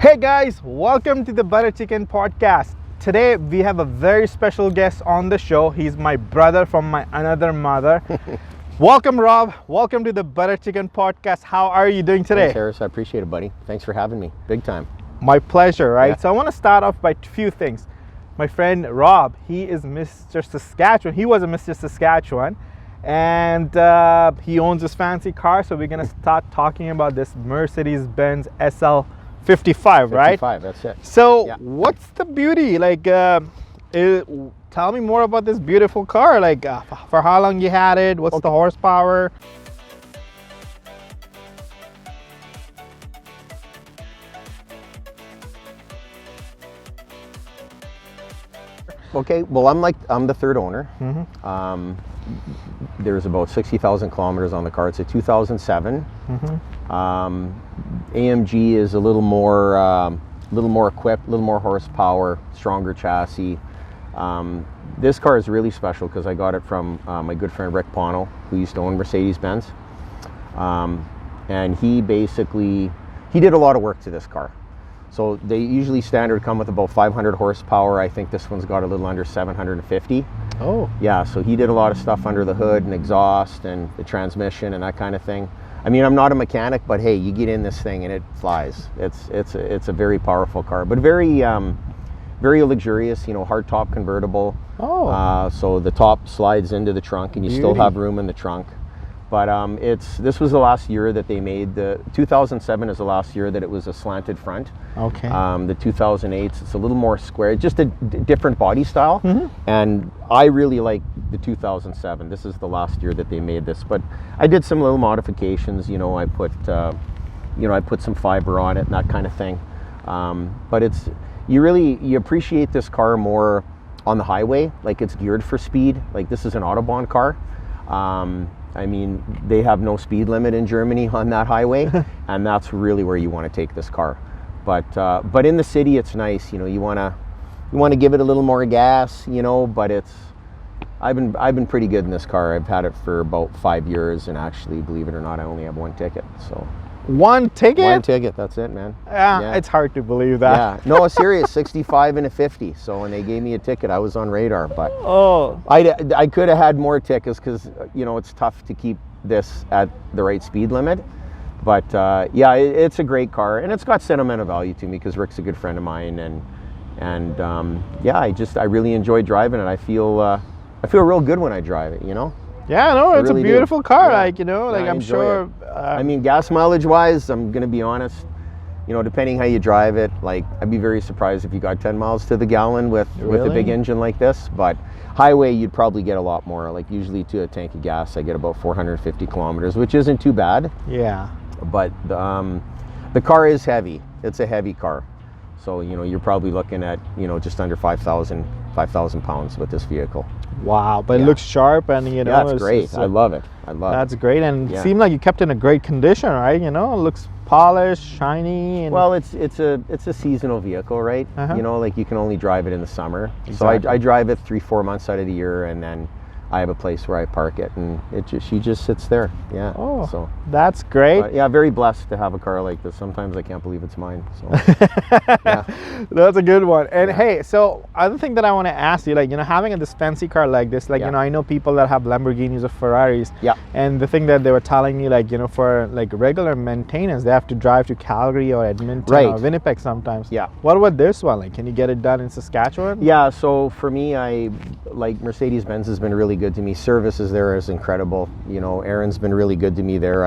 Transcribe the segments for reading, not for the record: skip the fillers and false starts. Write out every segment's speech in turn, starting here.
Hey guys, welcome to the Butter Chicken Podcast. Today we have a very special guest on the show. He's my brother from my another mother. Welcome, Rob. Welcome to the Butter Chicken Podcast. How are you doing today? Thanks, Harris. I appreciate it, buddy. Thanks for having me. Big time. My pleasure, right? Yeah. So I want to start off by a few things. My friend Rob, he is Mr. Saskatchewan. He was a Mr. Saskatchewan, and he owns this fancy car. So we're gonna start talking about this Mercedes-Benz SL55, right? 55, that's it. So Yeah. what's the beauty? Like, tell me more about this beautiful car. Like, for how long you had it? What's the horsepower? Okay, well, I'm the third owner. There's about 60,000 kilometers on the car. It's a 2007. AMG is a little more equipped, a little more horsepower, stronger chassis. This car is really special because I got it from my good friend Rick Pono, who used to own Mercedes-Benz. And he did a lot of work to this car. So they usually standard come with about 500 horsepower. I think this one's got a little under 750. Oh. Yeah, so he did a lot of stuff under the hood and exhaust and the transmission and that kind of thing. I mean, I'm not a mechanic, but hey, you get in this thing and it flies. It's a very powerful car, but very luxurious, you know, hardtop convertible. Oh. So the top slides into the trunk and you still have room in the trunk. But this was the last year that they made the 2007 is the last year that it was a slanted front. Okay. The 2008s, it's a little more square, just a different body style. And I really like the 2007. This is the last year that they made this, but I did some little modifications. You know, I put some fiber on it and that kind of thing. But you appreciate this car more on the highway. Like, it's geared for speed. Like, this is an Autobahn car. I mean, they have no speed limit in Germany on that highway, and that's really where you want to take this car. But in the city, it's nice. You know, you want to give it a little more gas. You know, but I've been pretty good in this car. I've had it for about 5 years, and actually, believe it or not, I only have one ticket. So. One ticket? One ticket, that's it, man. Yeah, it's hard to believe that. Yeah, no, serious, 65 and a 50. So when they gave me a ticket, I was on radar. But oh, I could have had more tickets because, you know, it's tough to keep this at the right speed limit. But yeah, it's a great car, and it's got sentimental value to me because Rick's a good friend of mine, and yeah, I really enjoy driving it. I feel real good when I drive it, you know. yeah, no, it's really a beautiful car. Yeah. Like, you know, like, I'm sure. I mean, gas mileage wise, I'm gonna be honest, you know, depending how you drive it, like, I'd be very surprised if you got 10 miles to the gallon with a big engine like this. But highway, you'd probably get a lot more. Like, usually to a tank of gas, I get about 450 kilometers, which isn't too bad. Yeah. But the car is heavy. It's a heavy car. So, you know, you're probably looking at, you know, just under 5,000 pounds with this vehicle. Wow, but it looks sharp, and, you know, yeah, it's great. I love it. That's great, and it seemed like you kept it in a great condition, right? You know, it looks polished, shiny. And well, it's a seasonal vehicle, right? You know, like, you can only drive it in the summer. Exactly. So I drive it 3-4 months out of the year, and then I have a place where I park it, and she just sits there. Yeah. Oh, so that's great. yeah, very blessed to have a car like this. Sometimes I can't believe it's mine. So yeah. That's a good one. And hey, so other thing that I want to ask you, like, you know, having this fancy car like this, like, you know, I know people that have Lamborghinis or Ferraris. Yeah. And the thing that they were telling me, like, you know, for like regular maintenance, they have to drive to Calgary or Edmonton or Winnipeg sometimes. Yeah. What about this one? Like, can you get it done in Saskatchewan? Yeah. So for me, Mercedes-Benz has been really good to me. Services there is incredible. You know, Aaron's been really good to me there.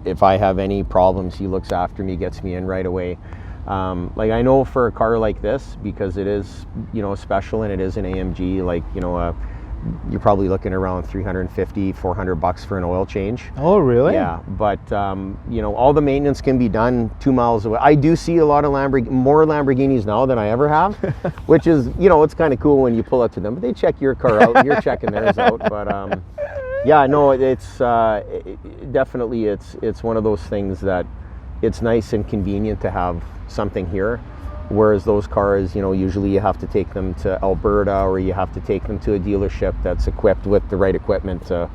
If I have any problems, he looks after me, gets me in right away. Like, I know for a car like this, because it is, you know, special and it is an AMG, like, you know, you're probably looking around $350-400 for an oil change. Oh, really? Yeah, but you know, all the maintenance can be done 2 miles away. I do see a lot of more Lamborghinis now than I ever have, which is, you know, it's kind of cool when you pull up to them. But they check your car out, and you're checking theirs out. But yeah, no, it's definitely it's one of those things that it's nice and convenient to have something here. Whereas those cars, you know, usually you have to take them to Alberta, or you have to take them to a dealership that's equipped with the right equipment to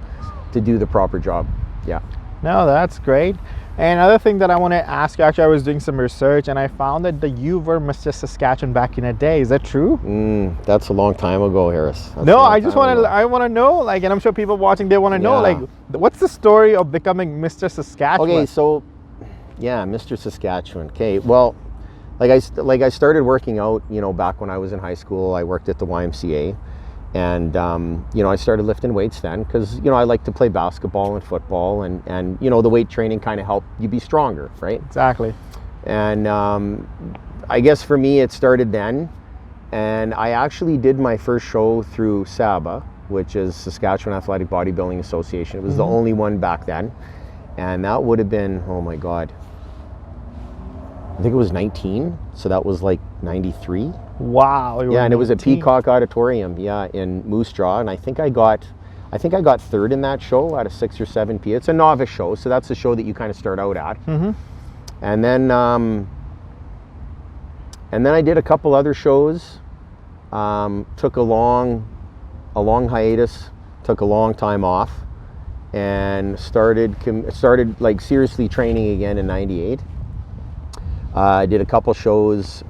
do the proper job. Yeah. No, that's great. And another thing that I want to ask you, actually, I was doing some research and I found that you were Mr. Saskatchewan back in the day. Is that true? That's a long time ago, Harris. No, I just want to. I want to know, like, and I'm sure people watching, they want to know, like, what's the story of becoming Mr. Saskatchewan? Okay, so yeah, Mr. Saskatchewan. Okay, well, like I started working out, you know, back when I was in high school. I worked at the YMCA. And, you know, I started lifting weights then because, you know, I like to play basketball and football and you know, the weight training kind of helped you be stronger, right? Exactly. And I guess for me, it started then. And I actually did my first show through SABA, which is Saskatchewan Athletic Bodybuilding Association. It was the only one back then. And that would have been, oh my God, I think it was 19. So that was like 93. Wow. Yeah, and it was at Peacock Auditorium, yeah, in Moose Jaw, and I think I got third in that show out of 6 or 7 P. It's a novice show, so that's the show that you kind of start out at. And then I did a couple other shows. Took a long hiatus, took a long time off, and started like seriously training again in '98. I did a couple shows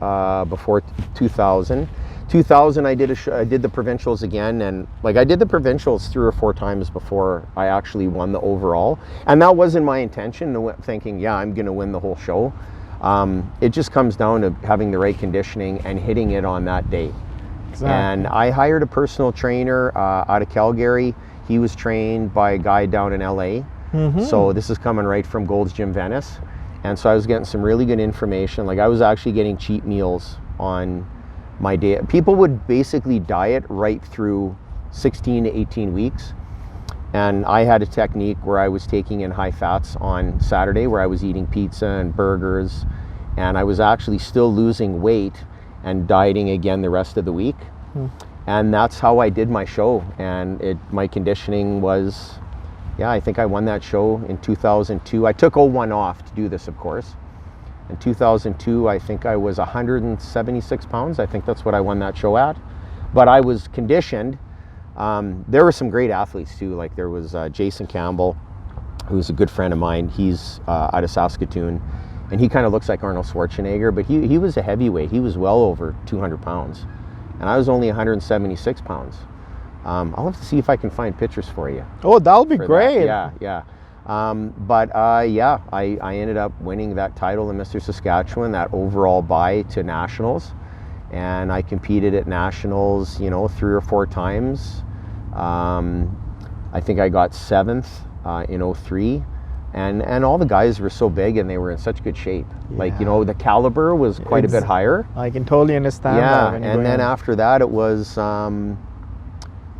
before 2000. 2000, I did the provincials again, and like I did the provincials 3 or 4 times before I actually won the overall. And that wasn't my intention, thinking, yeah, I'm going to win the whole show. It just comes down to having the right conditioning and hitting it on that day. Exactly. And I hired a personal trainer out of Calgary. He was trained by a guy down in LA. So this is coming right from Gold's Gym Venice. And so I was getting some really good information. Like I was actually getting cheat meals on my day. People would basically diet right through 16 to 18 weeks. And I had a technique where I was taking in high fats on Saturday, where I was eating pizza and burgers. And I was actually still losing weight and dieting again the rest of the week. And that's how I did my show. And my conditioning was, yeah, I think I won that show in 2002. I took 01 off to do this, of course. In 2002, I think I was 176 pounds. I think that's what I won that show at. But I was conditioned. There were some great athletes too. Like there was Jason Campbell, who's a good friend of mine. He's out of Saskatoon. And he kind of looks like Arnold Schwarzenegger, but he was a heavyweight. He was well over 200 pounds. And I was only 176 pounds. I'll have to see if I can find pictures for you. Oh, that'll be great. That. Yeah. I ended up winning that title in Mr. Saskatchewan, that overall bye to nationals. And I competed at nationals, you know, 3 or 4 times. I think I got 7th in 03. And all the guys were so big and they were in such good shape. Yeah. Like, you know, the caliber was quite a bit higher. I can totally understand that. Yeah, and then after that it was,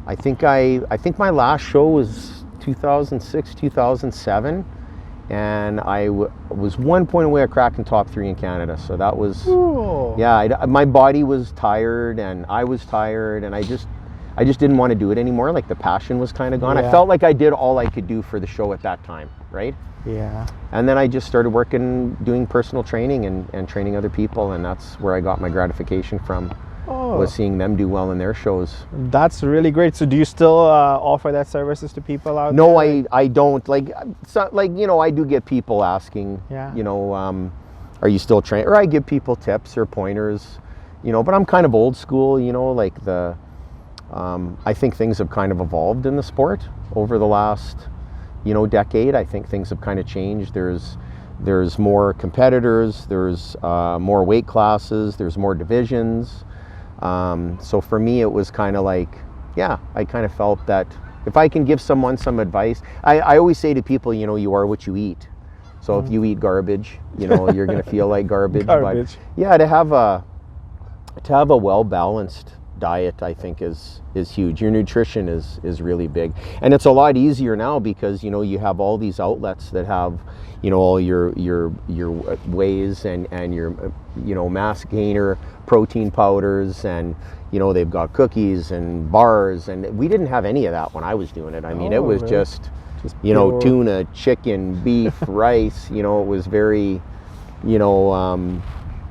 I think my last show was 2006, 2007. And I was 1 point away at cracking top 3 in Canada. So that was, yeah, my body was tired and I was tired and I just didn't want to do it anymore. Like the passion was kind of gone. I felt like I did all I could do for the show at that time, right? Yeah. And then I just started doing personal training and training other people, and that's where I got my gratification from. Was seeing them do well in their shows. That's really great. So do you still offer that services to people out there? No, I don't. Like, you know, I do get people asking, you know, are you still training? Or I give people tips or pointers, you know, but I'm kind of old school, you know, like I think things have kind of evolved in the sport over the last, you know, decade. I think things have kind of changed. There's more competitors, there's more weight classes, there's more divisions. So for me, it was kind of like, yeah, I kind of felt that if I can give someone some advice, I always say to people, you know, you are what you eat. So if you eat garbage, you know, you're going to feel like garbage. But yeah, to have a well-balanced diet, I think is huge. Your nutrition is really big, and it's a lot easier now because, you know, you have all these outlets that have, you know, all your wheys and your, you know, mass gainer protein powders, and, you know, they've got cookies and bars, and we didn't have any of that when I was doing it. I mean, it was just you know, tuna, chicken, beef, rice. You know, it was very, you know,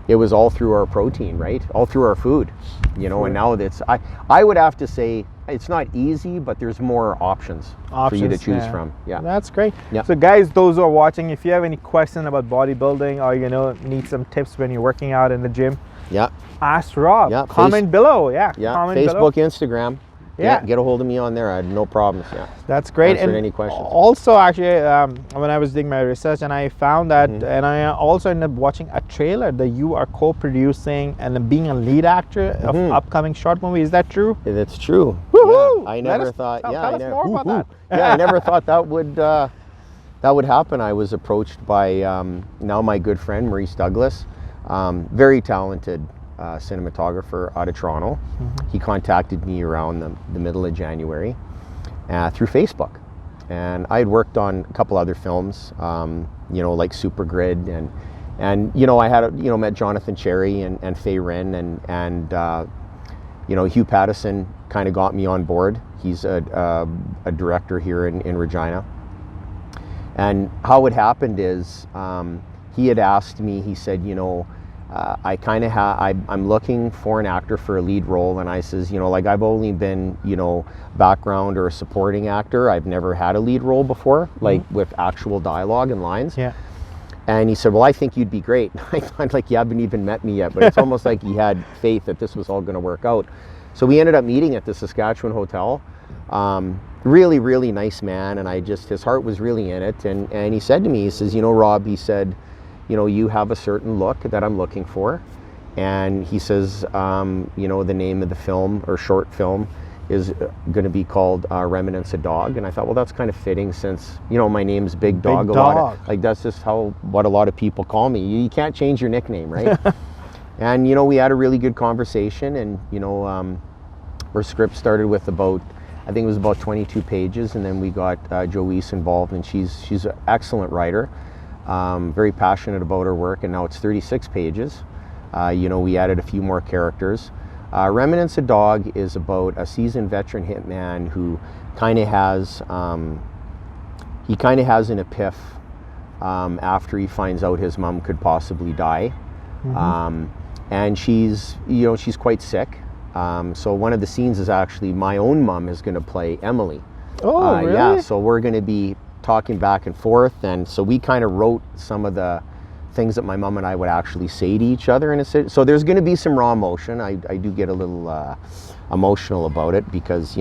it was all through our protein, right? All through our food, you know. And now that's, I would have to say it's not easy, but there's more options for you to choose from. Yeah, that's great. Yeah. So guys, those who are watching, if you have any questions about bodybuilding, or need some tips when you're working out in the gym, yeah, ask Rob. Yeah, comment below. Yeah, comment Facebook, below. Instagram. Yeah, get a hold of me on there. I had no problems. Yeah, that's great. Answered and any questions. Also, actually, when I was doing my research, and I found that, and I also ended up watching a trailer that you are co-producing and being a lead actor of upcoming short movie. Is that true? That's true. Woohoo! Yeah, I never thought. Tell us more about that. Yeah, I never thought that would happen. I was approached by now my good friend Maurice Douglas, very talented cinematographer out of Toronto. He contacted me around the middle of January through Facebook, and I had worked on a couple other films, like Super Grid, and I had met Jonathan Cherry and Faye Wren, and Hugh Pattison kind of got me on board. He's a director here in Regina, and how it happened is he had asked me. He said, I'm looking for an actor for a lead role, and I says, I've only been, background or a supporting actor. I've never had a lead role before, like with actual dialogue and lines. Yeah. And he said, well, I think you'd be great. I thought, like, you haven't even met me yet, but it's almost like he had faith that this was all going to work out. So we ended up meeting at the Saskatchewan hotel. Really, really nice man, and his heart was really in it. And he said to me, he says, Rob, he said, you have a certain look that I'm looking for. And he says, the name of the film or short film is going to be called Remnants of Dog. And I thought, well, that's kind of fitting since, my name's Big Dog. That's just what a lot of people call me. You can't change your nickname, right? And, we had a really good conversation, and, our script started with I think it was about 22 pages. And then we got Joyce involved, and she's an excellent writer. Very passionate about her work, and now it's 36 pages. We added a few more characters. Remnants of Dog is about a seasoned veteran hitman who kind of has an epiphany after he finds out his mom could possibly die, and she's quite sick. So one of the scenes is actually my own mom is going to play Emily. Oh, really? Yeah. So we're going to be talking back and forth, and so we kind of wrote some of the things that my mom and I would actually say to each other in a sit. So there's going to be some raw emotion. I do get a little emotional about it because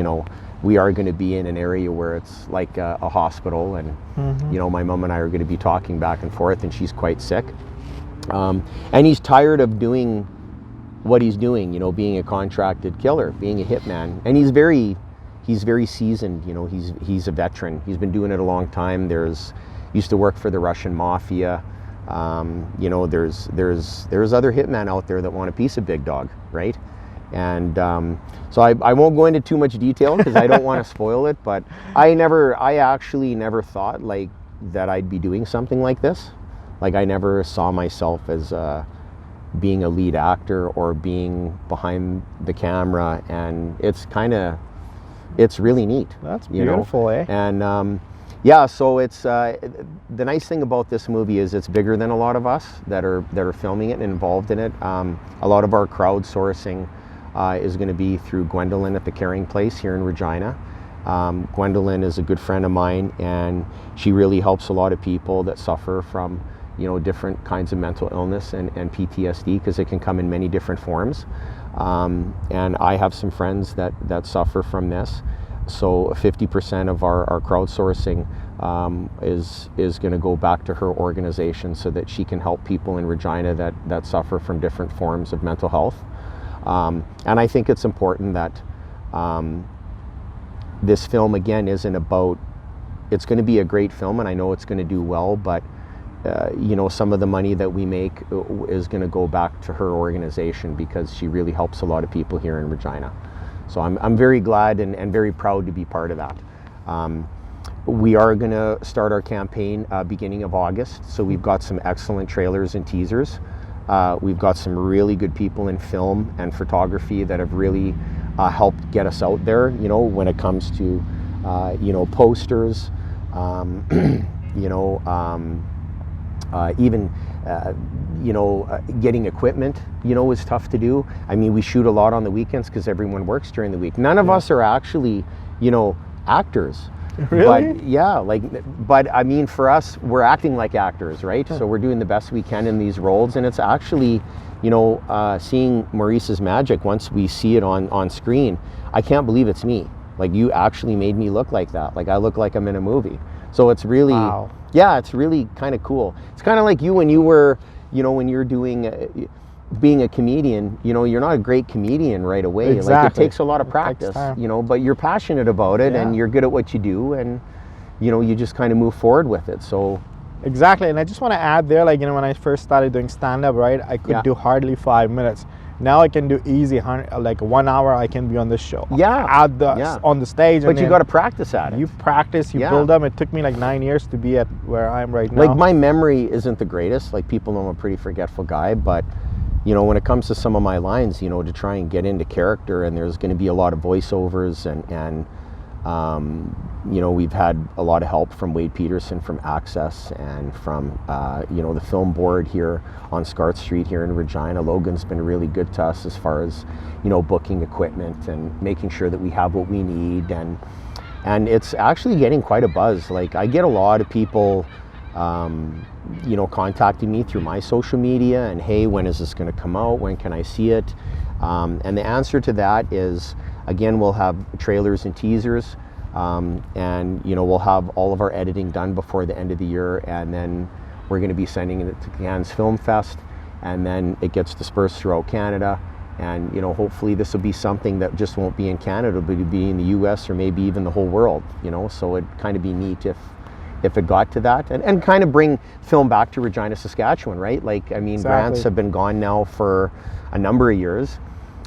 we are going to be in an area where it's like a hospital, and my mom and I are going to be talking back and forth, and she's quite sick, and he's tired of doing what he's doing, being a contracted killer, being a hitman, and he's very seasoned. He's a veteran. He's been doing it a long time. Used to work for the Russian mafia. There's other hitmen out there that want a piece of Big Dog, right? And so I won't go into too much detail because I don't want to spoil it. But I actually never thought like that I'd be doing something like this. Like I never saw myself as being a lead actor or being behind the camera, and it's really neat. That's beautiful, eh? And so it's the nice thing about this movie is it's bigger than a lot of us that are filming it and involved in it. A lot of our crowdsourcing is going to be through Gwendolyn at the Caring Place here in Regina. Gwendolyn is a good friend of mine, and she really helps a lot of people that suffer from different kinds of mental illness and PTSD, because it can come in many different forms. And I have some friends that suffer from this. So 50% of our crowdsourcing is going to go back to her organization so that she can help people in Regina that suffer from different forms of mental health. And I think it's important that this film, again, isn't about, it's going to be a great film, and I know it's going to do well, but some of the money that we make is going to go back to her organization because she really helps a lot of people here in Regina. So I'm very glad and very proud to be part of that. We are going to start our campaign beginning of August. So we've got some excellent trailers and teasers. We've got some really good people in film and photography that have really helped get us out there, when it comes to, posters, Even getting equipment, is tough to do. I mean, we shoot a lot on the weekends because everyone works during the week. None of us are actually, actors. Really? But I mean, for us, we're acting like actors, right? So we're doing the best we can in these roles, and it's actually, seeing Maurice's magic once we see it on screen. I can't believe it's me. Like, you actually made me look like that. Like, I look like I'm in a movie. So it's really, wow. Yeah, it's really kind of cool. It's kind of like you when you were, when you're doing, being a comedian, you're not a great comedian right away. Exactly. Like, it takes a lot of practice, but you're passionate about it, and you're good at what you do, and, you just kind of move forward with it. So. Exactly, and I just want to add there, like, when I first started doing stand-up, right, I could do hardly 5 minutes. Now I can do easy, like 1 hour I can be on the show. Yeah. On the stage. But you got to practice at it. You practice, you build up. It took me like 9 years to be at where I am right now. Like, my memory isn't the greatest. Like, people know I'm a pretty forgetful guy, but, when it comes to some of my lines, to try and get into character, and there's going to be a lot of voiceovers, and we've had a lot of help from Wade Peterson from Access, and from, the film board here on Scart Street here in Regina. Logan's been really good to us as far as, booking equipment and making sure that we have what we need. And it's actually getting quite a buzz. Like, I get a lot of people, contacting me through my social media, and, hey, when is this going to come out? When can I see it? And the answer to that is, again, we'll have trailers and teasers. And we'll have all of our editing done before the end of the year, and then we're going to be sending it to Cannes Film Fest, and then it gets dispersed throughout Canada. And hopefully this will be something that just won't be in Canada, but it'll be in the US, or maybe even the whole world. So it'd kind of be neat if it got to that, and kind of bring film back to Regina, Saskatchewan, right? Like, I mean, grants have been gone now for a number of years.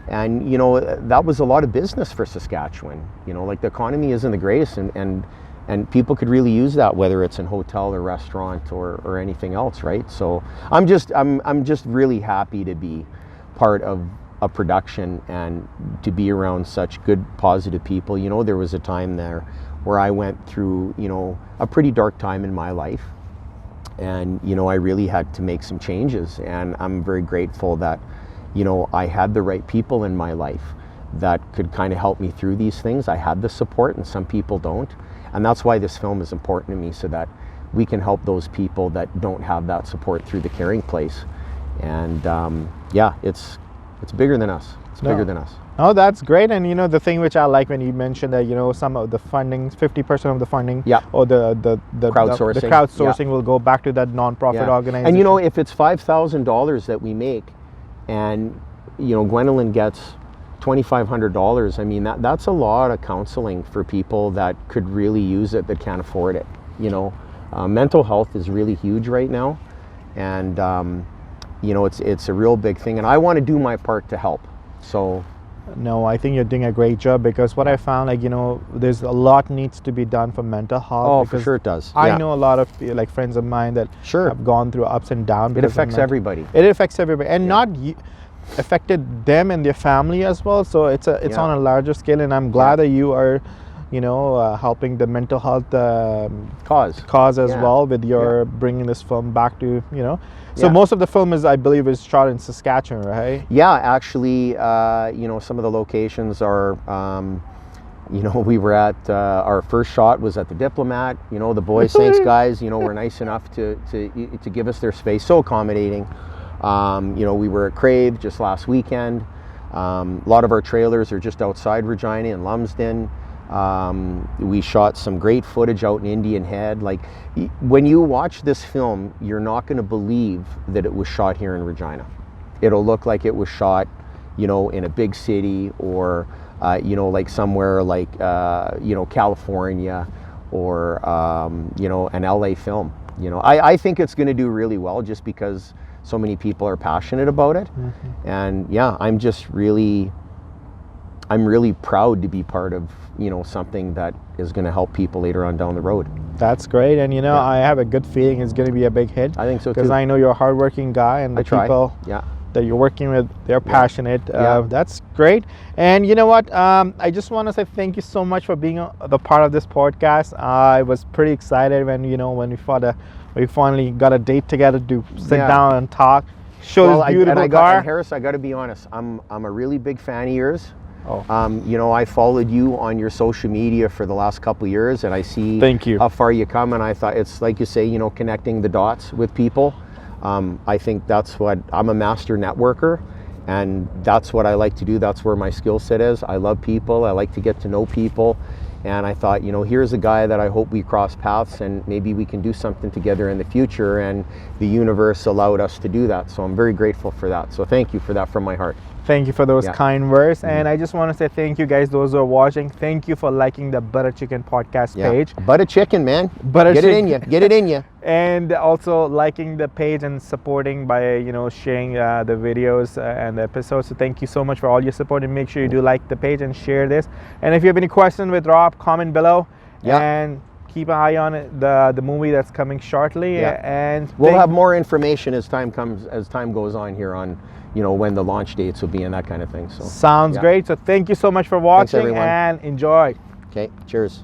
And, that was a lot of business for Saskatchewan. Like, the economy isn't the greatest, and people could really use that, whether it's in hotel or restaurant or anything else, right? So I'm just really happy to be part of a production and to be around such good, positive people. There was a time there where I went through, a pretty dark time in my life, and, I really had to make some changes, and I'm very grateful that I had the right people in my life that could kind of help me through these things. I had the support, and some people don't. And that's why this film is important to me, so that we can help those people that don't have that support through the Caring Place. And it's bigger than us. It's bigger than us. Oh, that's great. And the thing which I like when you mentioned that, some of the funding, 50% of the funding, or the crowdsourcing, the crowdsourcing will go back to that nonprofit organization. And if it's $5,000 that we make, and Gwendolyn gets $2,500, I mean, that's a lot of counseling for people that could really use it, that can't afford it. Mental health is really huge right now, and it's a real big thing, and I want to do my part to help. So no, I think you're doing a great job, because what I found, like, there's a lot needs to be done for mental health. Oh, for sure it does. I know a lot of like friends of mine that have gone through ups and downs. It affects everybody. It affects everybody, and not affected them and their family as well. So it's on a larger scale, and I'm glad that you are, helping the mental health cause as well with your bringing this film back to So most of the film I believe, is shot in Saskatchewan, right? Yeah, actually, some of the locations are, we were at, our first shot was at the Diplomat. The boys, thanks guys, were nice enough to give us their space, so accommodating. We were at Crave just last weekend. A lot of our trailers are just outside Regina in Lumsden. We shot some great footage out in Indian Head. Like, when you watch this film, you're not going to believe that it was shot here in Regina. It'll look like it was shot, in a big city, or like somewhere like California, or an LA film. I think it's going to do really well, just because so many people are passionate about it. And I'm really proud to be part of something that is going to help people later on down the road. That's great, and I have a good feeling it's going to be a big hit. I think so too, because I know you're a hardworking guy, and the people that you're working with, they're passionate. That's great. And you know what? I just want to say thank you so much for being the part of this podcast. I was pretty excited when We finally got a date together to sit Yeah. down and talk. Show this beautiful car. And Harris, I got to be honest. I'm a really big fan of yours. Oh. You know, I followed you on your social media for the last couple of years, and I see Thank you. how far you come. And I thought it's like you say, you know, connecting the dots with people. I think that's what I'm a master networker, and that's what I like to do. That's where my skill set is. I love people. I like to get to know people. And I thought, you know, here's a guy that I hope we cross paths and maybe we can do something together in the future. And the universe allowed us to do that. So I'm very grateful for that. So thank you for that from my heart. Thank you for those Yeah. kind words. And I just want to say thank you guys, those who are watching. Thank you for liking the Butter Chicken podcast page. Butter chicken, man. Butter Get it chicken. in you. Get it in you. And also liking the page and supporting by, you know, sharing the videos and the episodes. So thank you so much for all your support, and make sure you do like the page and share this. And if you have any questions with Rob, comment below. Yeah. And keep an eye on it, the movie that's coming shortly. Yeah. And We'll have more information as time goes on here on, you know, when the launch dates will be and that kind of thing. So sounds yeah. great. So thank you so much for watching, everyone. and enjoy. Okay, cheers.